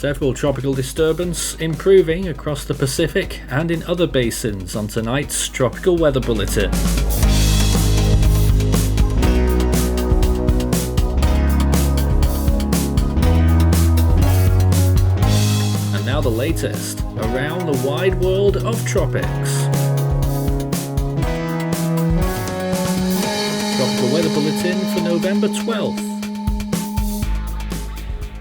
Several tropical disturbance improving across the Pacific and in other basins on tonight's Tropical Weather Bulletin. And now the latest around the wide world of tropics. Tropical Weather Bulletin for November 12th.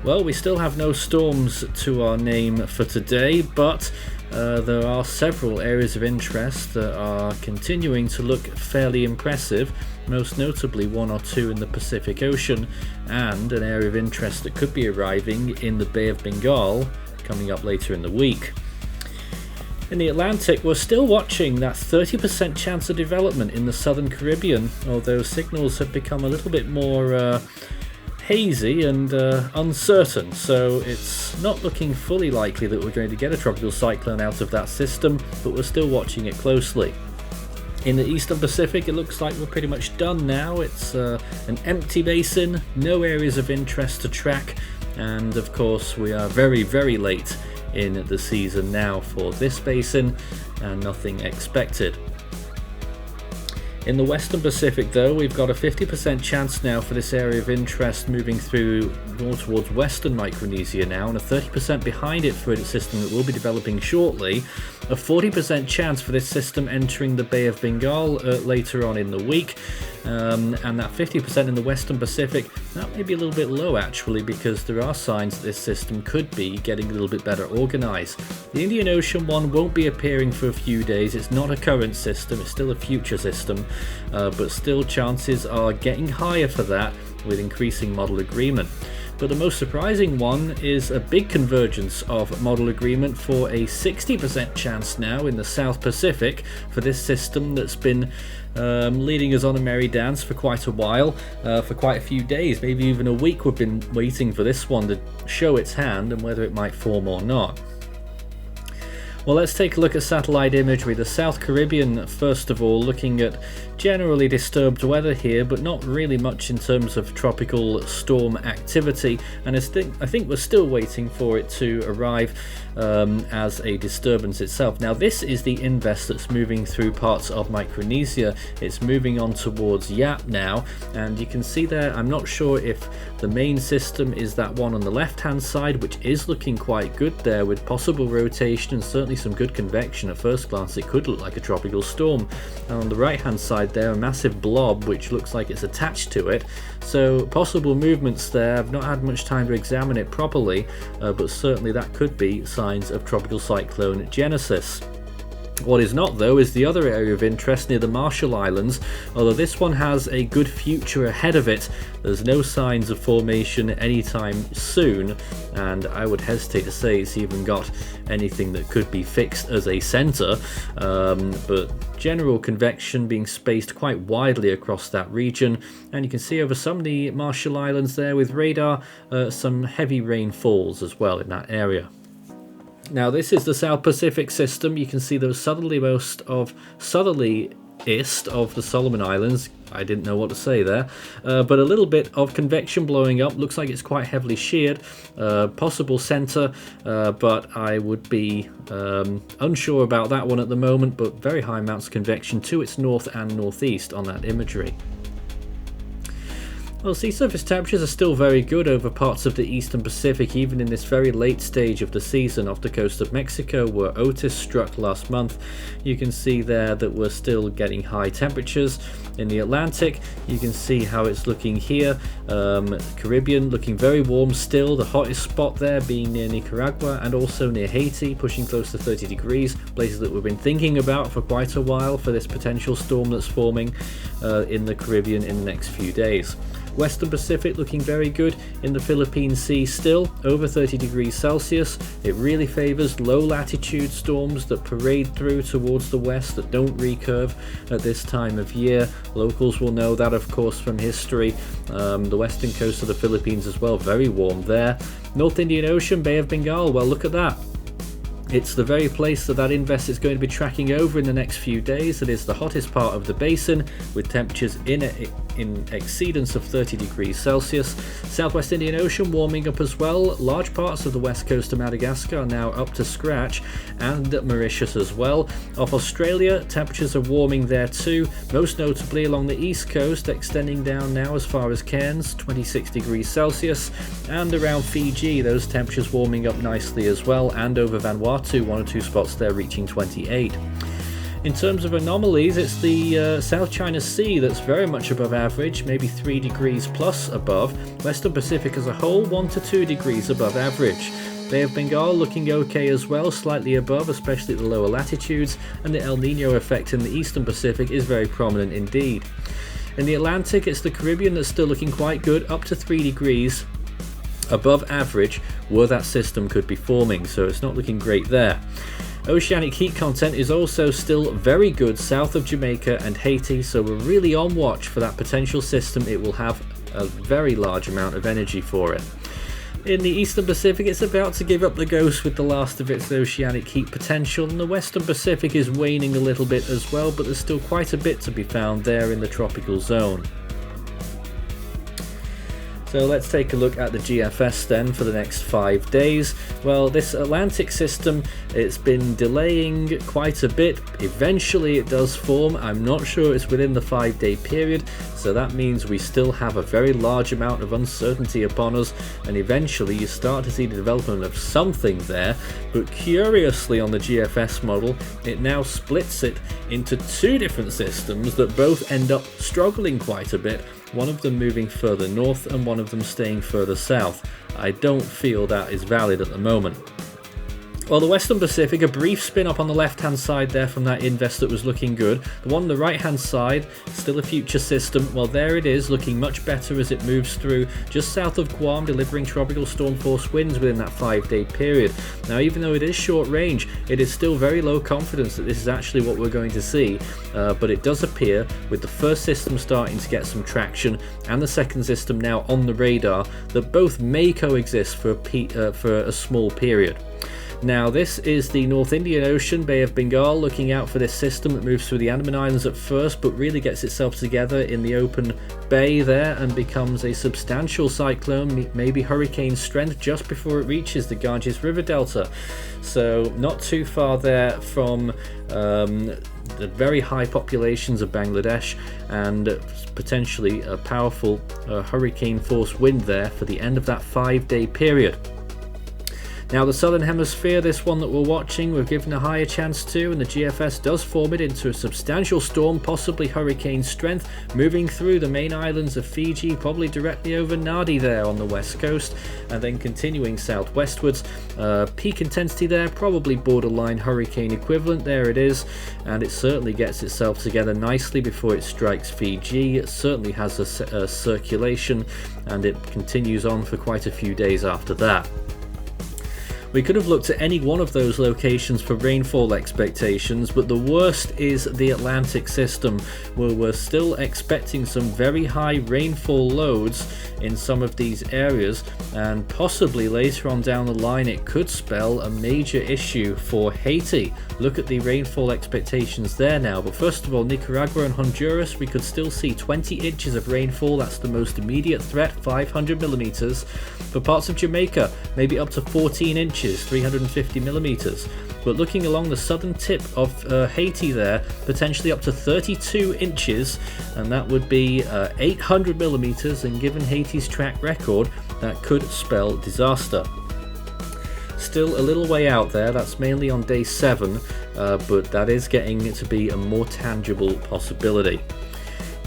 Well, we still have no storms to our name for today, but there are several areas of interest that are continuing to look fairly impressive, most notably one or two in the Pacific Ocean, and an area of interest that could be arriving in the Bay of Bengal coming up later in the week. In the Atlantic, we're still watching that 30% chance of development in the southern Caribbean, although signals have become a little bit more hazy and uncertain, so it's not looking fully likely that we're going to get a tropical cyclone out of that system, but we're still watching it closely. In the eastern Pacific, it looks like we're pretty much done now. It's an empty basin, no areas of interest to track, and of course we are very, very late in the season now for this basin, and nothing expected. In the western Pacific though, we've got a 50% chance now for this area of interest moving through more towards western Micronesia now, and a 30% behind it for a system that will be developing shortly. A 40% chance for this system entering the Bay of Bengal later on in the week, and that 50% in the western Pacific, that may be a little bit low actually, because there are signs that this system could be getting a little bit better organized. The Indian Ocean one won't be appearing for a few days. It's not a current system, it's still a future system, but still chances are getting higher for that with increasing model agreement. But the most surprising one is a big convergence of model agreement for a 60% chance now in the South Pacific for this system that's been leading us on a merry dance for quite a while, for quite a few days, maybe even a week. We've been waiting for this one to show its hand and whether it might form or not. Well, let's take a look at satellite imagery. The South Caribbean, first of all, looking at generally disturbed weather here, but not really much in terms of tropical storm activity. And I think we're still waiting for it to arrive as a disturbance itself. Now, this is the invest that's moving through parts of Micronesia. It's moving on towards Yap now, and you can see there, I'm not sure if the main system is that one on the left-hand side, which is looking quite good there with possible rotation and certainly some good convection. At first glance it could look like a tropical storm, and on the right hand side there a massive blob which looks like it's attached to it, so possible movements there. I've not had much time to examine it properly, but certainly that could be signs of tropical cyclone genesis. What is not though is the other area of interest near the Marshall Islands. Although this one has a good future ahead of it, there's no signs of formation anytime soon, and I would hesitate to say it's even got anything that could be fixed as a centre, but general convection being spaced quite widely across that region, and you can see over some of the Marshall Islands there with radar some heavy rainfalls as well in that area. Now, this is the South Pacific system. You can see the southerliest of the Solomon Islands. I didn't know what to say there, but a little bit of convection blowing up. Looks like it's quite heavily sheared. Possible centre, but I would be unsure about that one at the moment, but very high amounts of convection to its north and northeast on that imagery. Well, sea surface temperatures are still very good over parts of the eastern Pacific, even in this very late stage of the season off the coast of Mexico, where Otis struck last month. You can see there that we're still getting high temperatures. In the Atlantic, you can see how it's looking here. Caribbean looking very warm still, the hottest spot there being near Nicaragua and also near Haiti, pushing close to 30 degrees, places that we've been thinking about for quite a while for this potential storm that's forming in the Caribbean in the next few days. Western Pacific looking very good. In the Philippine Sea still over 30 degrees Celsius. It really favours low latitude storms that parade through towards the west that don't recurve at this time of year. Locals will know that, of course, from history. The western coast of the Philippines as well, very warm there. North Indian Ocean, Bay of Bengal, well, look at that. It's the very place that invest is going to be tracking over in the next few days. It is the hottest part of the basin, with temperatures in in exceedance of 30 degrees Celsius. Southwest Indian Ocean warming up as well. Large parts of the west coast of Madagascar are now up to scratch, and Mauritius as well. Off Australia, temperatures are warming there too, most notably along the east coast, extending down now as far as Cairns, 26 degrees Celsius, and around Fiji, those temperatures warming up nicely as well, and over Vanuatu, one or two spots there reaching 28. In terms of anomalies, it's the South China Sea that's very much above average, maybe 3 degrees plus above. Western Pacific as a whole, 1 to 2 degrees above average. Bay of Bengal looking okay as well, slightly above, especially at the lower latitudes, and the El Nino effect in the Eastern Pacific is very prominent indeed. In the Atlantic, it's the Caribbean that's still looking quite good, up to 3 degrees above average where that system could be forming, so it's not looking great there. Oceanic heat content is also still very good south of Jamaica and Haiti, so we're really on watch for that potential system. It will have a very large amount of energy for it. In the Eastern Pacific, it's about to give up the ghost with the last of its oceanic heat potential, and the Western Pacific is waning a little bit as well, but there's still quite a bit to be found there in the tropical zone. So let's take a look at the GFS then for the next 5 days. Well, this Atlantic system, it's been delaying quite a bit. Eventually it does form. I'm not sure it's within the 5-day period, so that means we still have a very large amount of uncertainty upon us, and eventually you start to see the development of something there. But curiously, on the GFS model, it now splits it into two different systems that both end up struggling quite a bit, one of them moving further north and one of them staying further south. I don't feel that is valid at the moment. Well, the Western Pacific, a brief spin up on the left hand side there from that invest that was looking good. The one on the right hand side, still a future system. Well, there it is, looking much better as it moves through just south of Guam, delivering tropical storm force winds within that 5-day period. Now, even though it is short range, it is still very low confidence that this is actually what we're going to see, but it does appear, with the first system starting to get some traction and the second system now on the radar, that both may coexist for a small period. Now, this is the North Indian Ocean, Bay of Bengal, looking out for this system that moves through the Andaman Islands at first, but really gets itself together in the open bay there and becomes a substantial cyclone, maybe hurricane strength, just before it reaches the Ganges River Delta. So not too far there from the very high populations of Bangladesh, and potentially a powerful hurricane force wind there for the end of that 5-day period. Now, the Southern Hemisphere, this one that we're watching, we're given a higher chance to, and the GFS does form it into a substantial storm, possibly hurricane strength, moving through the main islands of Fiji, probably directly over Nadi there on the west coast, and then continuing southwestwards. Peak intensity there, probably borderline hurricane equivalent, there it is, and it certainly gets itself together nicely before it strikes Fiji. It certainly has a circulation, and it continues on for quite a few days after that. We could have looked at any one of those locations for rainfall expectations, but the worst is the Atlantic system, where we're still expecting some very high rainfall loads in some of these areas, and possibly later on down the line it could spell a major issue for Haiti. Look at the rainfall expectations there now, but first of all, Nicaragua and Honduras, we could still see 20 inches of rainfall. That's the most immediate threat, 500 millimeters. For parts of Jamaica, maybe up to 14 inches, 350 millimeters. But looking along the southern tip of Haiti there, potentially up to 32 inches, and that would be 800 millimeters, and given Haiti's track record, that could spell disaster. Still a little way out there, that's mainly on day 7, but that is getting to be a more tangible possibility.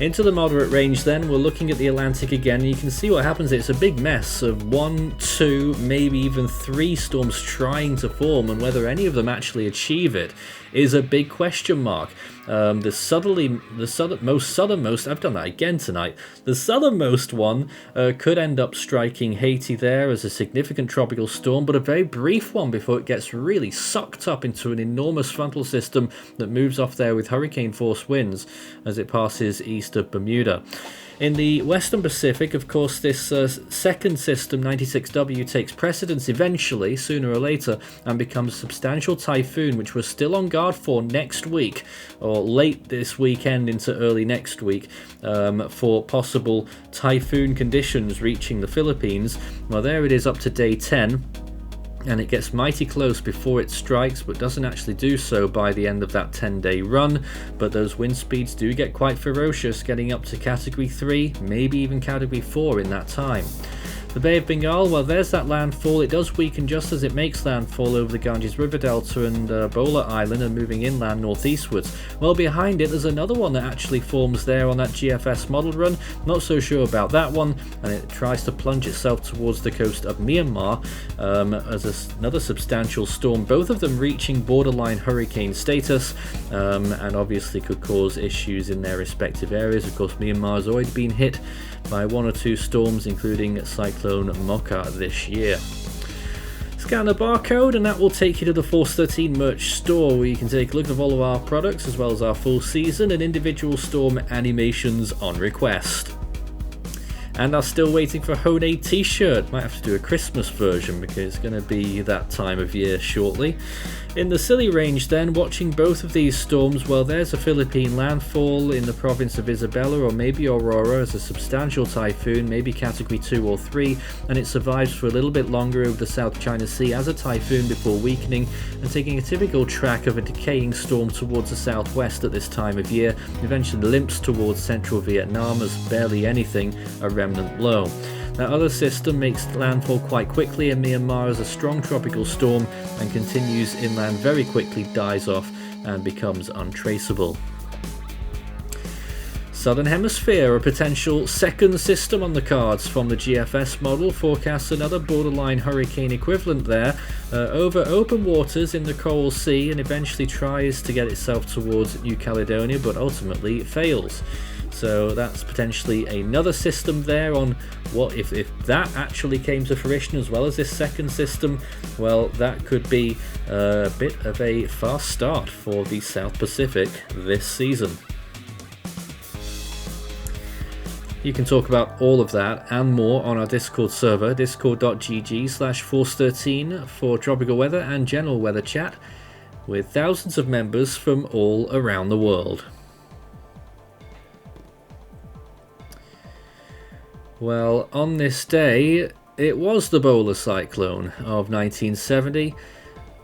Into the moderate range then, we're looking at the Atlantic again, and you can see what happens. It's a big mess of 1, 2, maybe even 3 storms trying to form, and whether any of them actually achieve it is a big question mark. The southernmost, I've done that again tonight, the southernmost one could end up striking Haiti there as a significant tropical storm, but a very brief one before it gets really sucked up into an enormous frontal system that moves off there with hurricane force winds as it passes east of Bermuda. In the Western Pacific, of course, this second system, 96W, takes precedence eventually, sooner or later, and becomes a substantial typhoon, which we're still on guard for next week, or late this weekend into early next week, for possible typhoon conditions reaching the Philippines. Well, there it is up to day 10. And it gets mighty close before it strikes, but doesn't actually do so by the end of that 10-day run. But those wind speeds do get quite ferocious, getting up to Category 3, maybe even Category 4 in that time. The Bay of Bengal, well, there's that landfall. It does weaken just as it makes landfall over the Ganges River Delta and Bola Island and moving inland northeastwards. Well, behind it, there's another one that actually forms there on that GFS model run. Not so sure about that one, and it tries to plunge itself towards the coast of Myanmar as another substantial storm, both of them reaching borderline hurricane status, and obviously could cause issues in their respective areas. Of course, Myanmar has already been hit by one or two storms, including Cyclone Mocha this year. Scan the barcode and that will take you to the Force 13 merch store, where you can take a look at all of our products as well as our full season and individual storm animations on request. And I'm still waiting for Hone t-shirt. Might have to do a Christmas version because it's going to be that time of year shortly. In the Scilly range then, watching both of these storms, well, there's a Philippine landfall in the province of Isabela, or maybe Aurora, as a substantial typhoon, maybe Category 2 or 3, and it survives for a little bit longer over the South China Sea as a typhoon before weakening and taking a typical track of a decaying storm towards the southwest at this time of year, eventually limps towards central Vietnam as barely anything a remnant low. That other system makes landfall quite quickly in Myanmar as a strong tropical storm and continues inland very quickly, dies off and becomes untraceable. Southern Hemisphere, a potential second system on the cards from the GFS model, forecasts another borderline hurricane equivalent there over open waters in the Coral Sea and eventually tries to get itself towards New Caledonia, but ultimately fails. So that's potentially another system there on what if that actually came to fruition as well as this second system. Well, that could be a bit of a fast start for the South Pacific this season. You can talk about all of that and more on our Discord server, discord.gg/force13 for tropical weather and general weather chat with thousands of members from all around the world. Well, on this day, it was the Bola cyclone of 1970,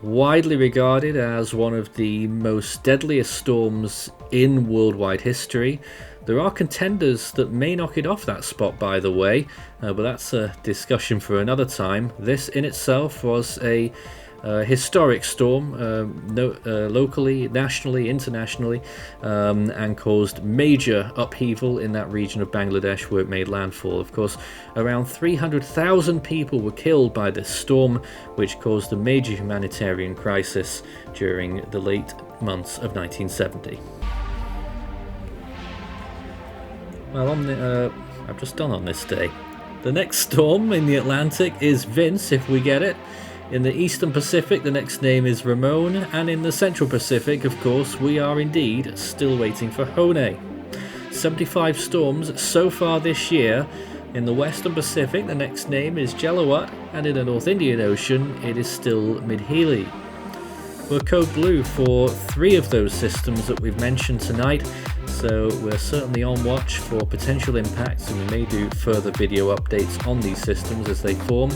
widely regarded as one of the most deadliest storms in worldwide history. There are contenders that may knock it off that spot, by the way, but that's a discussion for another time. This in itself was a historic storm, locally, nationally, internationally, and caused major upheaval in that region of Bangladesh where it made landfall. Of course, around 300,000 people were killed by this storm, which caused a major humanitarian crisis during the late months of 1970. Well, I've just done on this day. The next storm in the Atlantic is Vince, if we get it. In the Eastern Pacific, the next name is Ramon, and in the Central Pacific, of course, we are indeed still waiting for Hone. 75 storms so far this year. In the Western Pacific, the next name is Jelawat, and in the North Indian Ocean, it is still Midhili. We're code blue for 3 of those systems that we've mentioned tonight, so we're certainly on watch for potential impacts, and we may do further video updates on these systems as they form.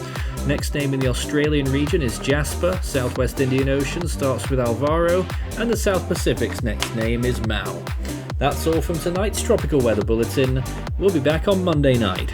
Next name in the Australian region is Jasper. Southwest Indian Ocean starts with Alvaro, and the South Pacific's next name is Mal. That's all from tonight's Tropical Weather Bulletin. We'll be back on Monday night.